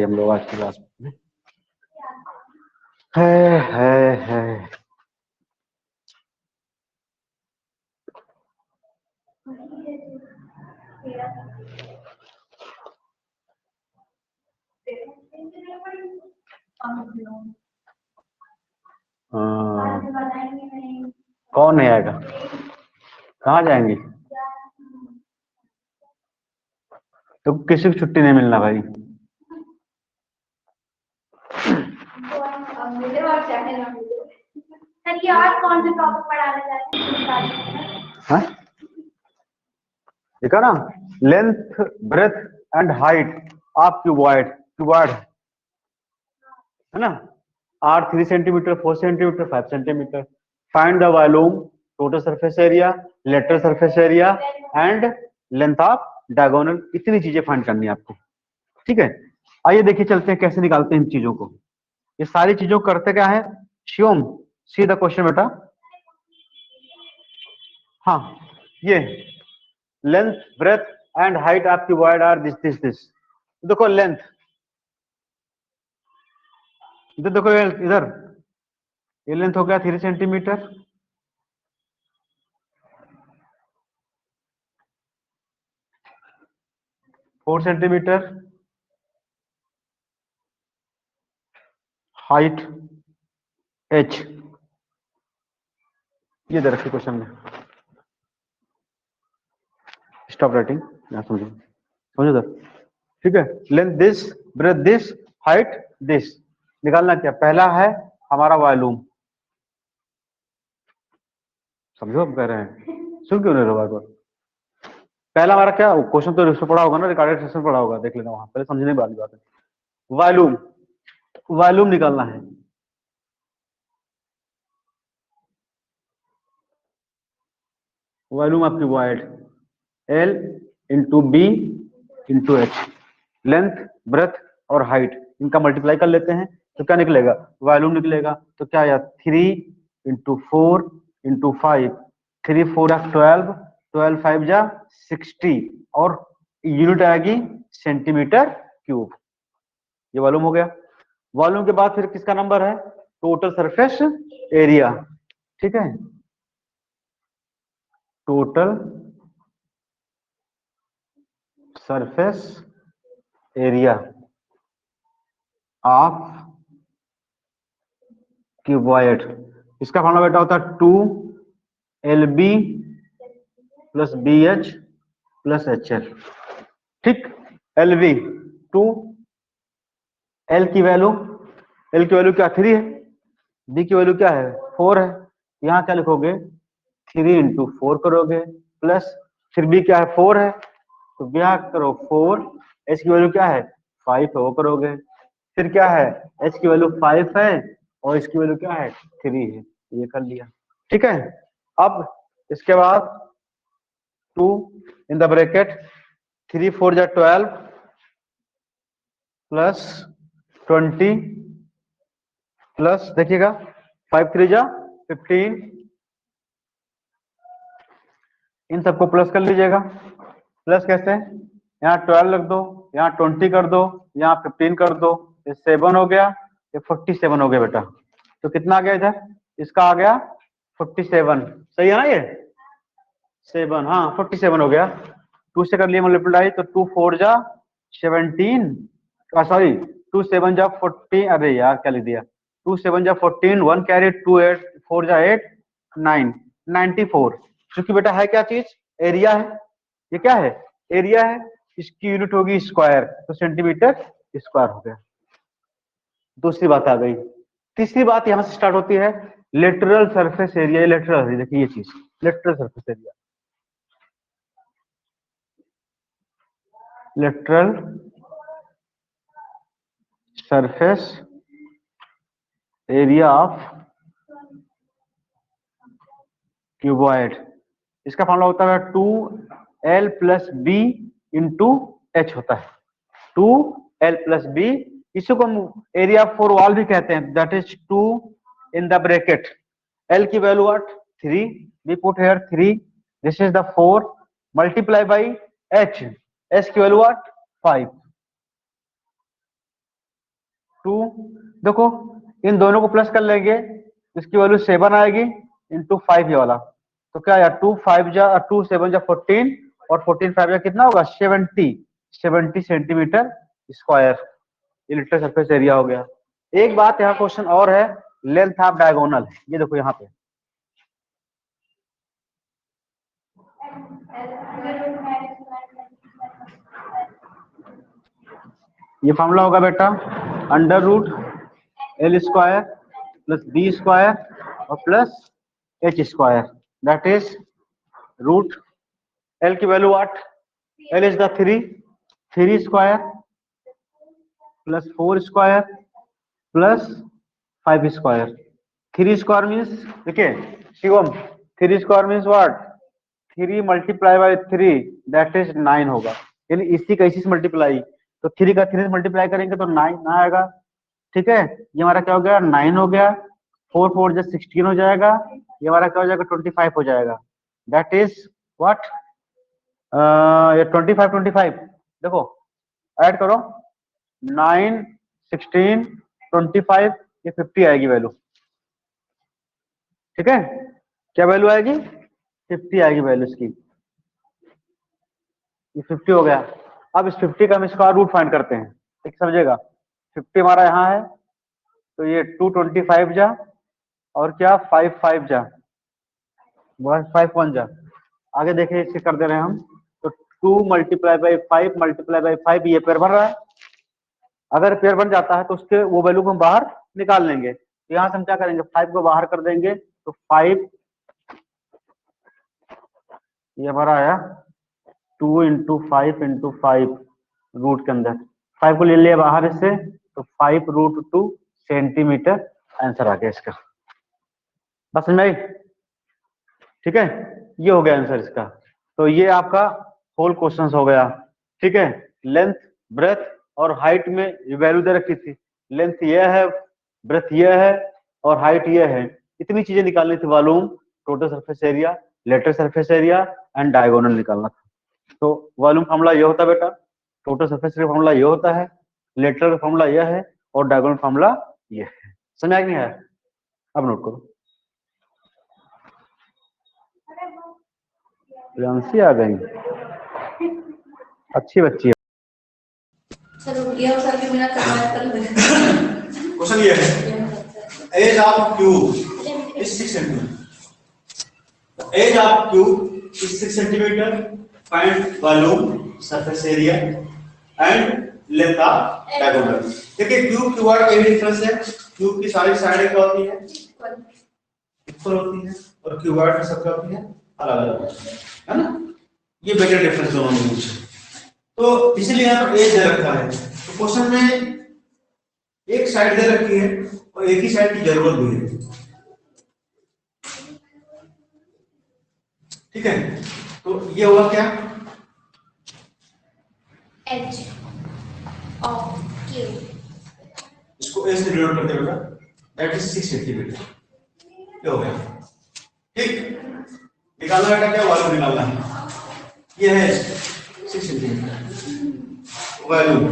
हम लोग आज की क्लास में है कौन नहीं आएगा? कहाँ जाएंगी? तो किसी को छुट्टी नहीं मिलना भाई। आज कौन से टॉपिक पढ़ाने जा रहे हैं? देखा ना, length breadth and height of cuboid है ना। Are 3 centimetre, 4 centimetre, 5 centimetre. Find the volume, total surface area, lateral surface area and length of diagonal. इतनी चीजें फाइंड करनी है आपको, ठीक है। आइए देखिए चलते हैं कैसे निकालते हैं इन चीजों को। ये सारी चीजों को करते क्या है शिवम, सी द क्वेश्चन बेटा। हाँ, ये length breadth and height of cuboid are this. देखो लेंथ, इधर देखो, इधर ये लेंथ हो गया 3 centimetre, four centimetre, height h। ये दे रखी क्वेश्चन में, स्टॉप राइटिंग, यहां समझो समझो सर, ठीक है। Length this, breadth this, height this. निकालना क्या, पहला है हमारा वॉल्यूम। समझो हम कह रहे हैं, सुन क्यों नहीं रहे बार बार। पहला हमारा क्या क्वेश्चन, तो इसमें पढ़ा होगा ना, रिकॉर्डेड सेशन पढ़ा होगा, देख लेना वहां, पहले समझने वाली बात है। वॉल्यूम, वॉल्यूम निकालना है। Volume of cuboid L into B into H. Length breadth और हाइट इनका मल्टीप्लाई कर लेते हैं तो क्या निकलेगा, वॉल्यूम निकलेगा। तो क्या आया, 3 इंटू 4 इंटू 5, 3 4 12, 12 5 जा 60, और यूनिट आएगी सेंटीमीटर क्यूब। ये वॉल्यूम हो गया। वॉल्यूम के बाद फिर किसका नंबर है, टोटल सरफेस एरिया, ठीक है। Total surface area of cuboid, इसका फॉर्मूला बेटा होता है 2LB plus BH plus HL, ठीक। LB 2, L की वैल्यू क्या 3 है, B की वैल्यू क्या है 4 है। यहाँ क्या लिखोगे, 3 इंटू 4 करोगे, प्लस फिर B क्या है 4 है, तो ब्याह करो 4, H की वैल्यू क्या है 5 है, वो करोगे। फिर क्या है, H की वैल्यू 5 है और इसकी वैल्यू क्या है 3 है, ये कर लिया, ठीक है। अब इसके बाद 2 इन द ब्रैकेट, 3 4 जा 12 प्लस 20 प्लस देखिएगा 5 3 जा 15, इन सबको प्लस कर लीजिएगा। प्लस कैसे, यहाँ 12 रख दो, यहाँ 20 कर दो, यहाँ 15 कर दो, ये 7 हो गया, ये 47 हो गया बेटा। तो कितना आ गया इधर, इसका आ गया 47, सही है ना ये 7, हाँ 47 हो गया। 2 से कर लिए मल्टीप्लाई, तो 2 4 जा 17, सॉरी 2 7 जा 14, अरे यार क्या लिख दिया, 2 7 जा 14, 1 कैरी, 2 8 4 जा 8 9 94। क्योंकि बेटा है क्या चीज, एरिया है, ये क्या है एरिया है, इसकी यूनिट होगी स्क्वायर, तो सेंटीमीटर स्क्वायर हो गया। दूसरी बात आ गई। तीसरी बात यहां से स्टार्ट होती है, लेटरल सरफेस एरिया। लेटरल, देखिए ये चीज lateral surface area, lateral surface area of cuboid. इसका फॉर्मूला होता है 2L plus B into H होता है, 2L प्लस बी। इसी को हम एरिया फॉर वॉल भी कहते हैं, that is 2 in the bracket, L की value what 3, we put here 3, this is the 4 multiply by H, H की वैल्यू व्हाट 5, 2, देखो इन दोनों को प्लस कर लेंगे, इसकी वैल्यू 7 आएगी इंटू 5 ये वाला, तो क्या यार 2 5 जा 2 7 जा 14 और 14 5 जा कितना होगा 70 सेंटीमीटर स्क्वायर, ये लिटर सरफेस एरिया हो गया। एक बात यहाँ क्वेश्चन और है, लेंथ ऑफ डायगोनल, ये देखो यहाँ पे ये फॉर्मूला होगा बेटा under root L square plus B square और plus H square, that is root L की value 8, L is the 3 square plus 4 square plus 5 square. 3 square means देखिए Shivam 3 square means what 3 multiply by 3 that is 9 होगा, यानी इसी का इसी से multiply, तो 3 का 3 से मल्टीप्लाई करेंगे तो 9 आएगा। ठीक है, ये हमारा क्या हो गया 9 हो गया, 4 4 जो 16 हो जाएगा, ये हमारा क्या हो जाएगा 25 हो जाएगा, दैट इज व्हाट ये 25 देखो ऐड करो 9 16 25 ये 50 आएगी वैल्यू। ठीक है, क्या वैल्यू आएगी 50 आएगी वैल्यू इसकी, ये 50 हो गया। अब इस 50 का हम स्क्वायर रूट फाइंड करते हैं, ठीक समझेगा 50 हमारा यहाँ है तो ये 225 जा और क्या 5 5 जा 5 1 जा, आगे देखिए इसे कर दे रहे हैं हम, तो 2 मल्टीप्लाई बाई 5 मल्टीप्लाई बाई 5 ये पेयर बन रहा है, अगर पेयर बन जाता है तो उसके वो वैल्यू को हम बाहर निकाल लेंगे, तो यहाँ से हम क्या करेंगे 5 को बाहर कर देंगे, तो 5 ये हमारा आया 2 इंटू 5 इंटू 5 रूट के अंदर 5 को ले लिया बाहर इससे, तो 5 रूट 2 सेंटीमीटर आंसर आ गया इसका, बस समझ में आई? ठीक है, ये हो गया आंसर इसका, तो ये आपका होल क्वेश्चन हो गया। ठीक है, लेंथ ब्रेथ और हाइट में वैल्यू दे रखी थी, लेंथ ये है ब्रेथ ये है और हाइट ये है, इतनी चीजें निकालनी थी, volume total surface area lateral surface area and diagonal निकालना था। तो वॉल्यूम फार्मूला ये होता है बेटा, टोटल सरफेस एरिया फार्मूला ये होता है, लेटरल फार्मूला ये है और डायगोनल फार्मूला ये है। समझ नहीं है? अब नोट करो। प्रियांशी आ गई, अच्छी बच्ची है। क्वेश्चन ये है edge of cube is 6 centimetre, edge of cube is 6 centimetre, find volume surface area and length of diagonal. देखिए क्यूब क्यूआर का भी डिफरेंस है, क्यूब की सारी साइडें क्या होती है इक्वल होती है और क्यूआर की सब क्या होती है अलग अलग, है ना, ये बेटर डिफरेंस दोनों में कुछ, तो इसलिए यहाँ पर एज दे रखा है, तो क्वेश्चन में एक साइड दे रखी है और एक ही साइड की जरूरत भी है। ठीक है, तो ये हुआ क्या एच ऑफ क्यू, इसको एस से डिनोट करते हैं बेटा, दैट इज 6 सेंटीमीटर, ये हो गया। ठीक, निकालना बेटा क्या वॉल्यूम निकालना है, ये है 6 सेंटीमीटर वॉल्यूम,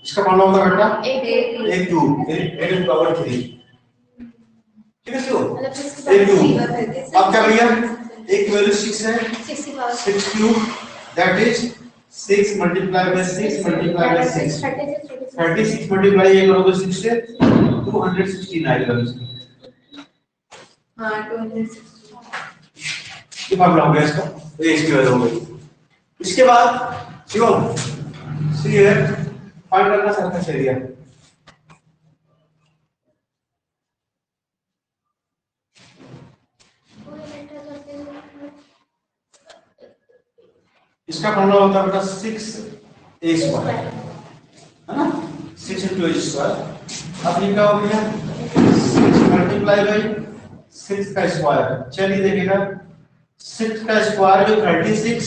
इसका मान होगा बेटा एक क्यूब एक पावर 3। ठीक है सो एक क्यूब, अब क्या भैया एक की वैल्यू 6 है, 6 cube that is 6 multiply by 6 multiply by 6 36 multiply ये करोगे 6 से 216 आएगा। हां 216 ये मामला हो गया इसका, तो ये इसकी वैल्यू हो गई। इसके बाद शिवम सी है फाइंड करना सरफेस एरिया, इसका फॉर्मूला होता है बेटा 6a स्क्वायर, है ना, 6 into a स्क्वायर। अब ये क्या हो गया 6 मल्टीप्लाई बाई 6 का स्क्वायर, चलिए देखिएगा 6 का स्क्वायर जो 36,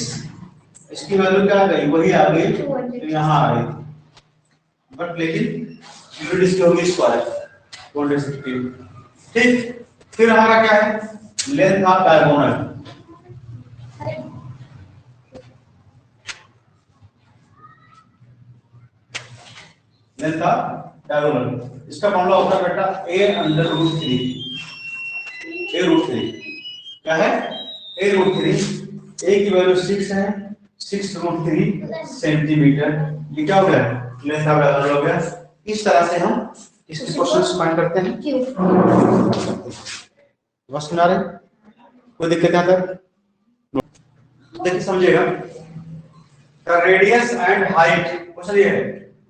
इसकी वैल्यू क्या आ गई वही आ गई, तो यहाँ आ गई, बट लेकिन यूनिट इसकी होगी स्क्वायर 216। ठीक, फिर हमारा क्या है लेंथ ऑफ डायगोनल, लेंथ का डायगोनल। इसका फॉर्मूला होता है बेटा a√3। a√3 क्या है? a√3। a की वैल्यू 6 है, 6√3 सेंटीमीटर। ये क्या हो गया? लेंथ का डायगोनल हो गया। इस तरह से हम इसके क्वेश्चंस फाइंड करते हैं। बस सुना रहे, कोई दिक्कत यहाँ तक? देखिए समझिएगा, the radius and height, question ये है,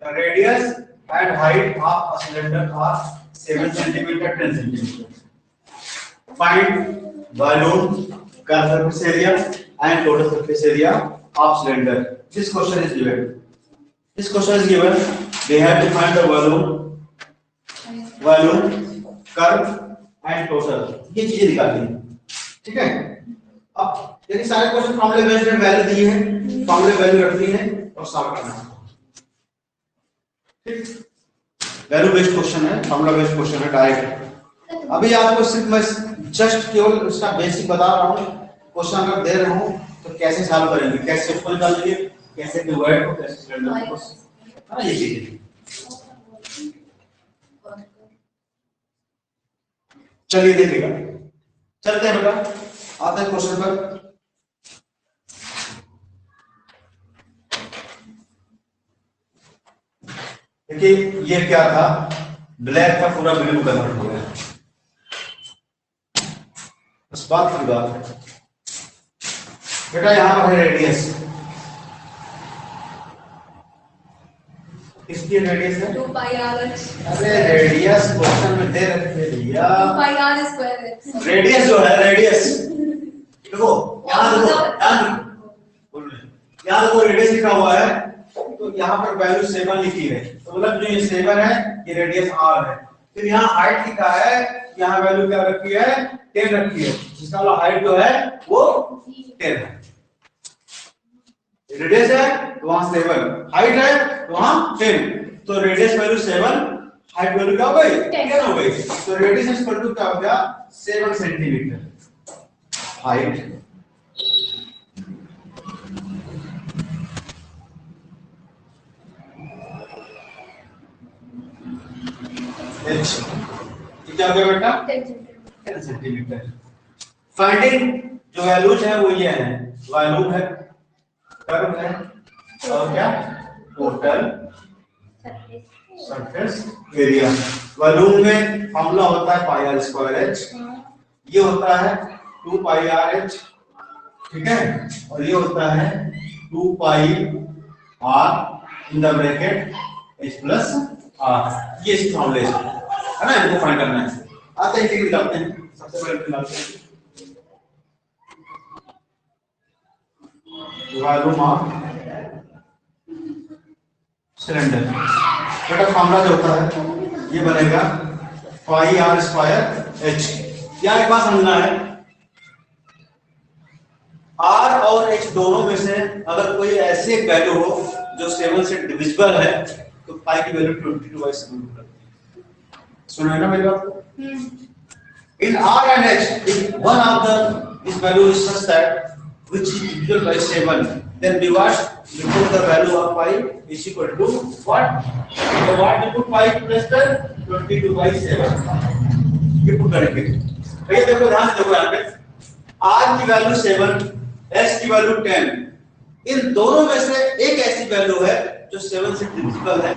the radius and height of a cylinder are 7 cm 10 cm. Find volume, curved surface area and total surface area of cylinder. This question is given. This question is given. They have to find the volume, curve and total. ये चीजें निकालनी है, ठीक है? अब देखिए सारे question फॉर्मूले बेस्ड है, वैल्यू दी है, फॉर्मूले वैल्यू रखनी है और सॉल्व करना है। ठीक, वैल्यू बेस्ड क्वेश्चन है, फॉर्मूला बेस्ड क्वेश्चन है डायरेक्ट। अभी आपको सिर्फ मैं जस्ट केवल उसका बेसिक बता रहा हूँ। क्वेश्चन अगर दे रहा हूँ तो कैसे सॉल्व करेंगे, कैसे सिंपल निकालेंगे, कैसे डिवाइड को, कैसे सिलेंडर को, है ना, ये चीजें। चलिए देखिएगा, चलते हैं बेटा, आते हैं क्वेश्चन पर। देखिए ये क्या था, ब्लैक का पूरा ब्लू कन्वर्ट हो गया। उस बात की बात बेटा, यहां पर है रेडियस, किसकी रेडियस है? 2πr/h। अरे रेडियस क्वेश्चन में दे रखे भैया, 2πr²h। रेडियस जो है, रेडियस देखो यहां देखो, यहां देखो रेडियस लिखा हुआ है, तो यहाँ पर वैल्यू 7 लिखी है, तो मतलब जो ये 7 है ये रेडियस r है। फिर यहाँ हाइट लिखा है, यहाँ वैल्यू क्या रखी है? 10 रखी है, जिसका मतलब हाइट जो है वो 10 है। रेडियस है तो वहां 7, हाइट है तो वहां 10, तो रेडियस वैल्यू 7, हाइट वैल्यू क्या हो गई? 10 हो गई। तो रेडियस इक्वल टू क्या हो गया? 7 सेंटीमीटर। हाइट h क्या हो गया बेटा? 10 सेंटीमीटर। फाइंडिंग जो वैल्यूज है वो ये है, वॉल्यूम है, कर्व है और क्या? Total surface area. वॉल्यूम में फॉर्मूला होता है πr²h, ये होता है 2πr/h, ठीक है, और ये होता है 2πr in the bracket h plus r। ये इस फॉर्मूले से है ना, इनको फाइंड करना है। आते हैं एक निकालते हैं, सबसे पहले निकालते हैं वॉल्यूम ऑफ सिलेंडर। बेटा फॉर्मूला जो होता है ये बनेगा πr²h। क्या एक बात समझना है, r और h दोनों में से अगर कोई ऐसी एक वैल्यू हो जो 7 से डिविजिबल है तो पाई की वैल्यू 22/7 होती है। सुना है ना मेरी बात? In r and h, if one of this value is such that which is equal by 7, then we put the value of pi is equal to what? So what we put pi plus the 22/7 ये put करेंगे। भैया देखो ध्यान से देखो, यहाँ पे r की वैल्यू 7, h की वैल्यू 10, इन दोनों में से एक ऐसी वैल्यू है जो 7 से डिविजिबल है।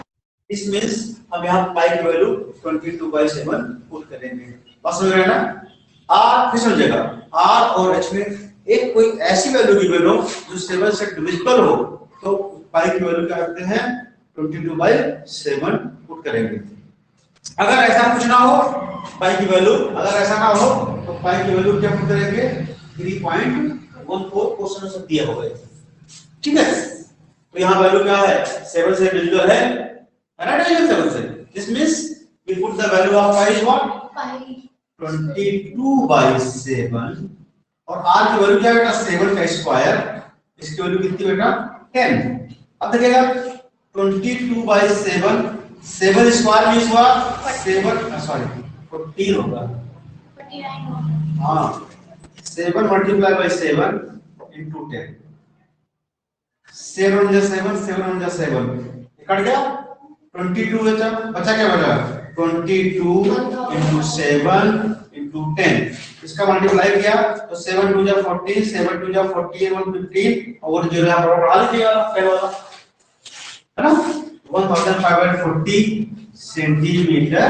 इस मींस हम यहाँ पाई की वैल्यू 22/7 पुट करेंगे। बस समझ रहे हैं ना? r फिर समझिएगा, r और h में एक कोई ऐसी वैल्यू गिवन हो जो 7 से डिविजिबल हो तो पाई की वैल्यू क्या करते हैं? 22/7 पुट करेंगे। अगर ऐसा कुछ ना हो, पाई की वैल्यू अगर ऐसा ना हो तो पाई की वैल्यू क्या पुट करेंगे? 3.14 क्वेश्चन से दिया होगा, ठीक है। तो यहाँ वैल्यू क्या है? 7 से डिविजिबल है ना, डिविजन 7 से। This means we put the value of pi is what? 22/7 और r की वैल्यू क्या है बेटा? 7 का स्क्वायर, इसकी वैल्यू कितनी बेटा? 10। अब देखिएगा 22/7, 7 स्क्वायर मींस व्हाट? 7 सॉरी 14 होगा, 49। हां 7 मल्टीप्लाई बाय 7 into 10, 7 1 जा 7, 7 1 जा 7, कट गया 22 बचा, बचा क्या बचा 22 into 7 into 10, इसका मल्टीप्लाई किया तो 7 2 जा 40, 7 2 जा 48, 115 और जो है बढ़ा लीजिएगा पहले वाला है ना 1540 सेंटीमीटर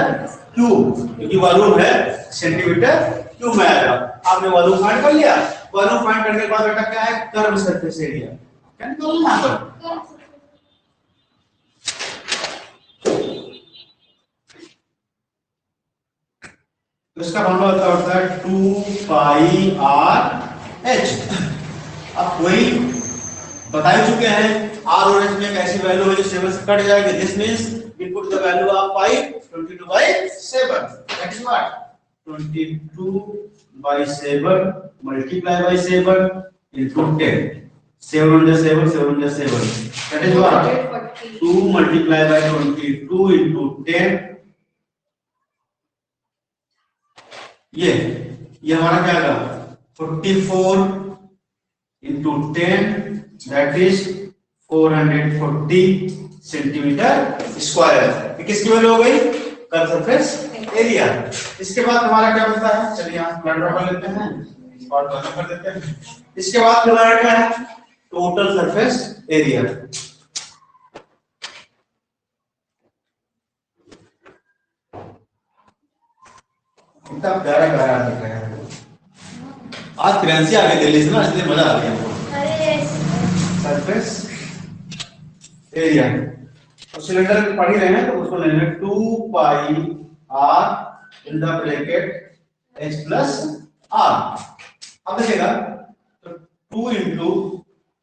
क्यूब, क्योंकि वॉल्यूम है सेंटीमीटर क्यूब में आएगा। आपने वॉल्यूम फाइंड कर लिया, वॉल्यूम फाइंड करने के बाद बेटा क्या है कर्व सरफेस एरिया, क्या निकालना है तो इसका फॉर्मूला होता है 2 पाई आर एच। अब वही बता ही चुके हैं आर और एच में एक ऐसी वैल्यू है जो 7 से कट जाएगी, this means we put the value of pi 22 by 7, that is what 22 by 7 multiply by 7 into 10, 7 on the 7, 7 on the 7, that is what 2 multiply by 22 into 10, ये हमारा क्या आएगा 44 into 10, that is 440 centimetre square. ये किसकी value हो गई curve surface area. इसके बाद हमारा क्या बनता है, चलिए यहाँ प्लॉट ड्रा कर लेते हैं और दोनों कर देते हैं। इसके बाद हमारा क्या है टोटल सरफेस एरिया। कितना प्यारा प्यारा दिख रहा है आज फ्रेंसी आगे दिल्ली से ना, इसलिए मजा आ गया हमको। सरफेस एरिया तो सिलेंडर पढ़ ही रहे हैं तो उसको ले लेंगे 2 pi R in the bracket h plus R. अब देखिएगा तो 2 into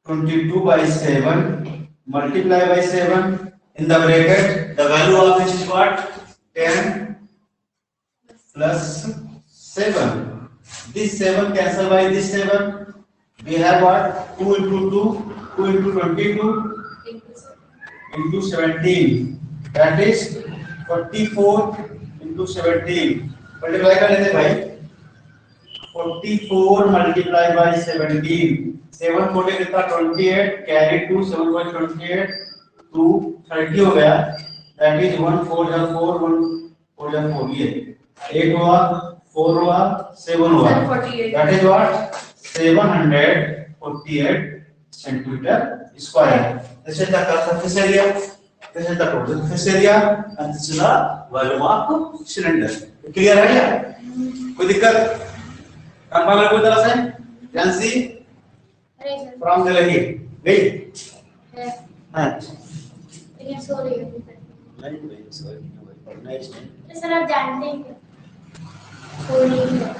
22 by 7 multiply by 7 in the bracket the value of h is what 10 plus 7, this 7 cancel by this 7, we have what 2 into 2 into 22 into 17, that is 44 into 17, multiply कर लेते भाई 44 multiply by 17, 7 4 कितना 28, carry 2 7 by 28 2 30 हो गया, that is 1 4 जा 4 1 4 जा 4, ये 8 हुआ 4 हुआ 7 हुआ, that is what 748 centimetre square. This is the curve surface area, this is the total surface area, and this is the volume of cylinder. Clear है क्या? कोई दिक्कत? कंफर्म है कोई तरह से? Jancy from Delhi गई? हाँ। लेकिन सॉरी नहीं सॉरी पढ़ना है इसमें। सर आप जानते हैं क्या?